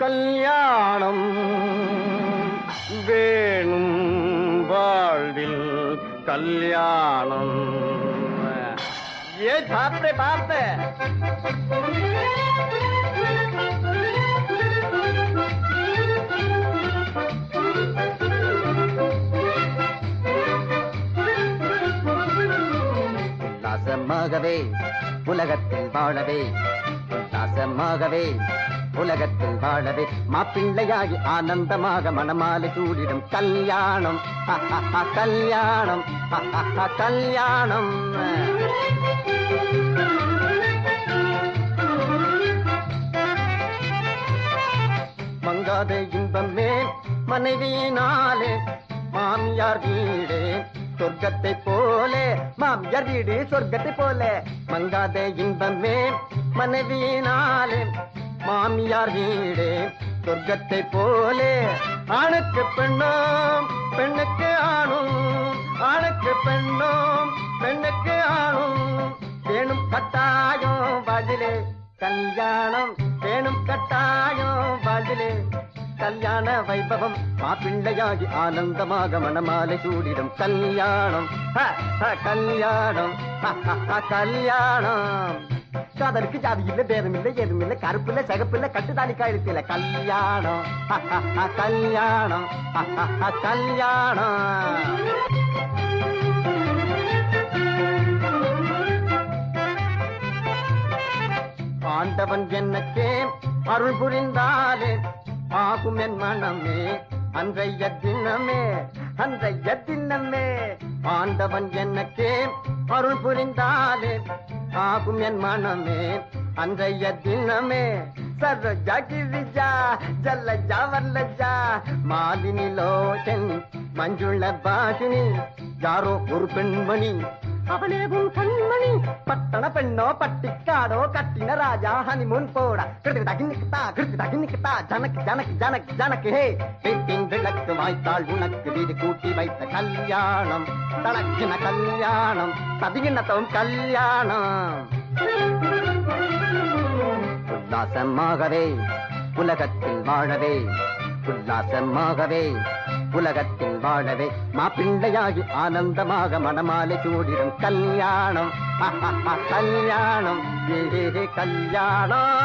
கல்யாணம் வேணும் வாழ்வில் கல்யாணம். ஏ பாப்பே பாப்பே உல்லாசமாகவே உலகத்தில் வாழவே, உல்லாசமாகவே உலகத்தில் வாழவே, மாப்பிள்ளையாகி ஆனந்தமாக மணமாலை சூடிடும் கல்யாணம். கல்யாணம் கல்யாணம். மங்காத இன்பமே மனைவியினாலே, மாமியார் வீடே சொர்க்கத்தை போலே, மாமியார் வீடு சொர்க்கத்தை போலே. மங்காத இன்பமே மனைவியினாலே, மாமியார் வீடே சொர்க்கத்தை போலே. ஆணுக்கு பெண்ணோம் பெண்ணுக்கு ஆணும், ஆணுக்கு பெண்ணோம் பெண்ணுக்கு ஆணும். வேணும் கட்டாயம் பதிலே கல்யாணம், வேணும் கட்டாயம் பதிலே கல்யாண வைபவம். மாப்பிள்ளையாகி ஆனந்தமாக மணமாலை சூடிடும் கல்யாணம். கல்யாணம் கல்யாணம். காதலுக்கு ஜாதி இல்ல, பேதம் இல்ல, ஏதும் இல்ல, கருப்பு இல்ல, சிகப்பு இல்ல, கட்டுதாலி கழுத்து இல்ல. கல்யாணம் கல்யாணம் கல்யாணம். ஆண்டவன் என்னக்கே அருள் புரிந்தாலே ஆகும் என் மனமே அன்றைய தினமே, அன்றைய தினமே. ஆண்டவன் என்னக்கே அருள் புரிந்தாலே ஆகும் என் மனமே அன்றைய தினமே. சரோஜா கிரிஜா ஜல்லஜா வல்லஜா மாலினி லோச்சன் மஞ்சுள பாஷினி, யாரோ ஒரு பெண்மணி அவளே உன் கண்மணி. பட்டண பெண்ணோ பட்டிக்காடோ கட்டின ராஜா ஹனிமூன் போட. கிருதி தகின்னுக்குத்தா கிருதி தகின்னுக்குத்தா ஜனக்கு ஜனக்கு ஜனக்கு ஜனக்கு. ஹே வீட்டின் விளக்கு வாய்த்தாள் உனக்கு வீடு கூட்டி வைத்த கல்யாணம். தனக்கின கல்யாணம் சதிகினத்தவும் கல்யாணம். உல்லாசமாகவே உலகத்தில் வாழவே, உல்லாசமாகவே உலகத்தில் வாழவே, மாப்பிள்ளையாகி ஆனந்தமாக மணமாலை சூடிடும் கல்யாணம். கல்யாணம் கல்யாணம்.